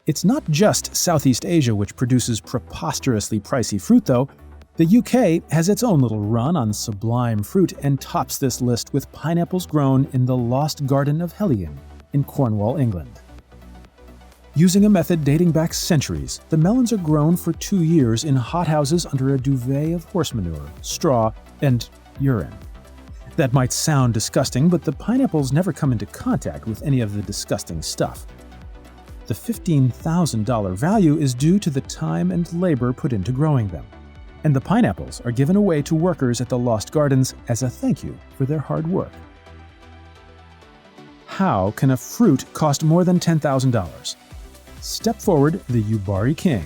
It's not just Southeast Asia which produces preposterously pricey fruit, though. The UK has its own little run on sublime fruit and tops this list with pineapples grown in the Lost Garden of Helion in Cornwall, England. Using a method dating back centuries, the melons are grown for 2 years in hothouses under a duvet of horse manure, straw, and urine. That might sound disgusting, but the pineapples never come into contact with any of the disgusting stuff. The $15,000 value is due to the time and labor put into growing them, and the pineapples are given away to workers at the Lost Gardens as a thank you for their hard work. How can a fruit cost more than $10,000? Step forward the Yubari King.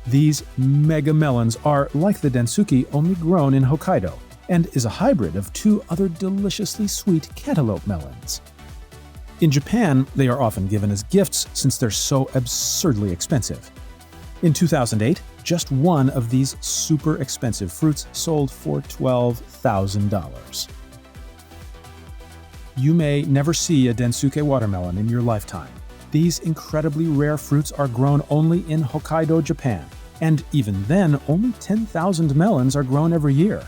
These mega melons are, like the Densuki, only grown in Hokkaido, and is a hybrid of 2 other deliciously sweet cantaloupe melons. In Japan, they are often given as gifts since they're so absurdly expensive. In 2008, just one of these super expensive fruits sold for $12,000. You may never see a Densuke watermelon in your lifetime. These incredibly rare fruits are grown only in Hokkaido, Japan, and even then, only 10,000 melons are grown every year.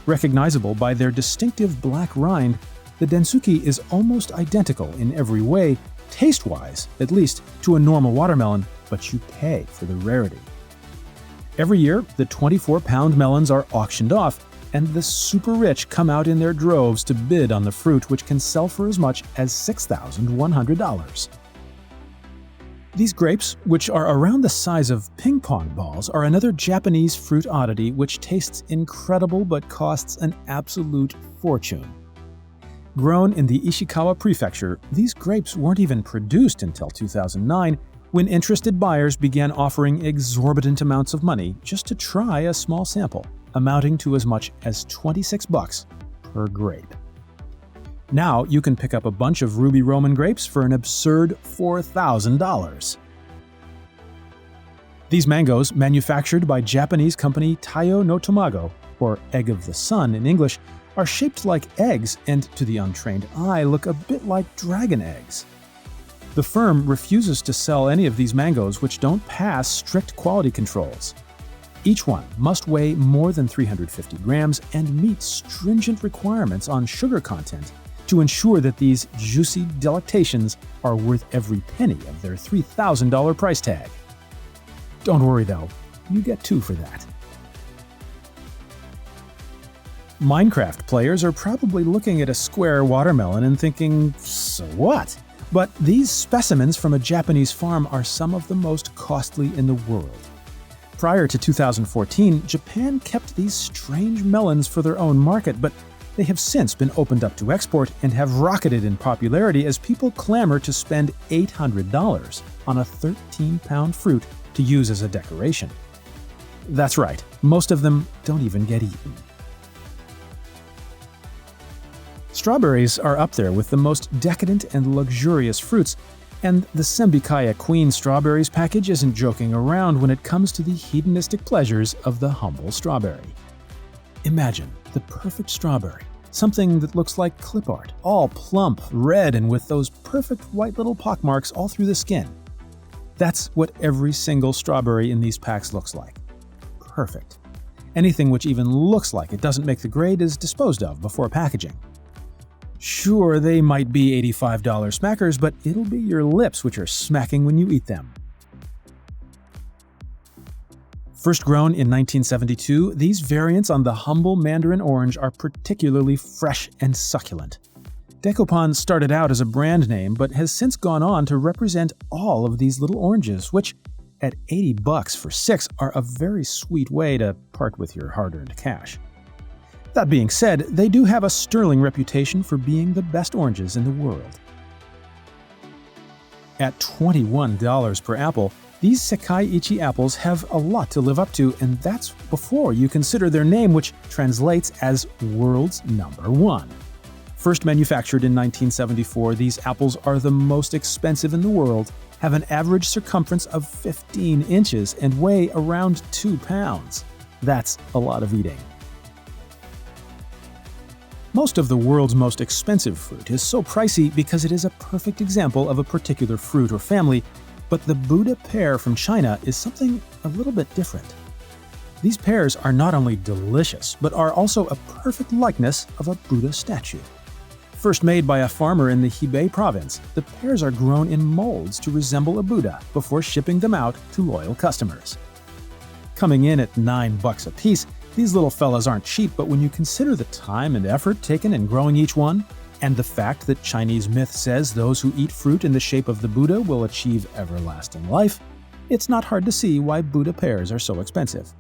Recognizable by their distinctive black rind, the Densuki is almost identical in every way, taste-wise at least, to a normal watermelon, but you pay for the rarity. Every year, the 24-pound melons are auctioned off, and the super rich come out in their droves to bid on the fruit, which can sell for as much as $6,100. These grapes, which are around the size of ping-pong balls, are another Japanese fruit oddity which tastes incredible but costs an absolute fortune. Grown in the Ishikawa Prefecture, these grapes weren't even produced until 2009, when interested buyers began offering exorbitant amounts of money just to try a small sample, amounting to as much as $26 per grape. Now you can pick up a bunch of Ruby Roman grapes for an absurd $4,000. These mangoes, manufactured by Japanese company Taiyo no Tamago, or Egg of the Sun in English, are shaped like eggs and, to the untrained eye, look a bit like dragon eggs. The firm refuses to sell any of these mangoes which don't pass strict quality controls. Each one must weigh more than 350 grams and meet stringent requirements on sugar content to ensure that these juicy delectations are worth every penny of their $3,000 price tag. Don't worry though, you get 2 for that. Minecraft players are probably looking at a square watermelon and thinking, so what? But these specimens from a Japanese farm are some of the most costly in the world. Prior to 2014, Japan kept these strange melons for their own market, but they have since been opened up to export and have rocketed in popularity as people clamor to spend $800 on a 13-pound fruit to use as a decoration. That's right, most of them don't even get eaten. Strawberries are up there with the most decadent and luxurious fruits, and the Sembikaya Queen Strawberries package isn't joking around when it comes to the hedonistic pleasures of the humble strawberry. Imagine the perfect strawberry, something that looks like clip art, all plump, red, and with those perfect white little pockmarks all through the skin. That's what every single strawberry in these packs looks like. Perfect. Anything which even looks like it doesn't make the grade is disposed of before packaging. Sure, they might be $85 smackers, but it'll be your lips which are smacking when you eat them. First grown in 1972, these variants on the humble mandarin orange are particularly fresh and succulent. Decopan started out as a brand name, but has since gone on to represent all of these little oranges, which, at $80 for 6, are a very sweet way to part with your hard-earned cash. That being said, they do have a sterling reputation for being the best oranges in the world. At $21 per apple, these Sekaiichi apples have a lot to live up to, and that's before you consider their name, which translates as World's Number 1. First manufactured in 1974, these apples are the most expensive in the world, have an average circumference of 15 inches, and weigh around 2 pounds. That's a lot of eating. Most of the world's most expensive fruit is so pricey because it is a perfect example of a particular fruit or family, But the Buddha pear from China is something a little bit different. These pears are not only delicious, but are also a perfect likeness of a Buddha statue. First made by a farmer in the Hebei province, the pears are grown in molds to resemble a Buddha before shipping them out to loyal customers. Coming in at $9 a piece, these little fellas aren't cheap, but when you consider the time and effort taken in growing each one, and the fact that Chinese myth says those who eat fruit in the shape of the Buddha will achieve everlasting life, it's not hard to see why Buddha pears are so expensive.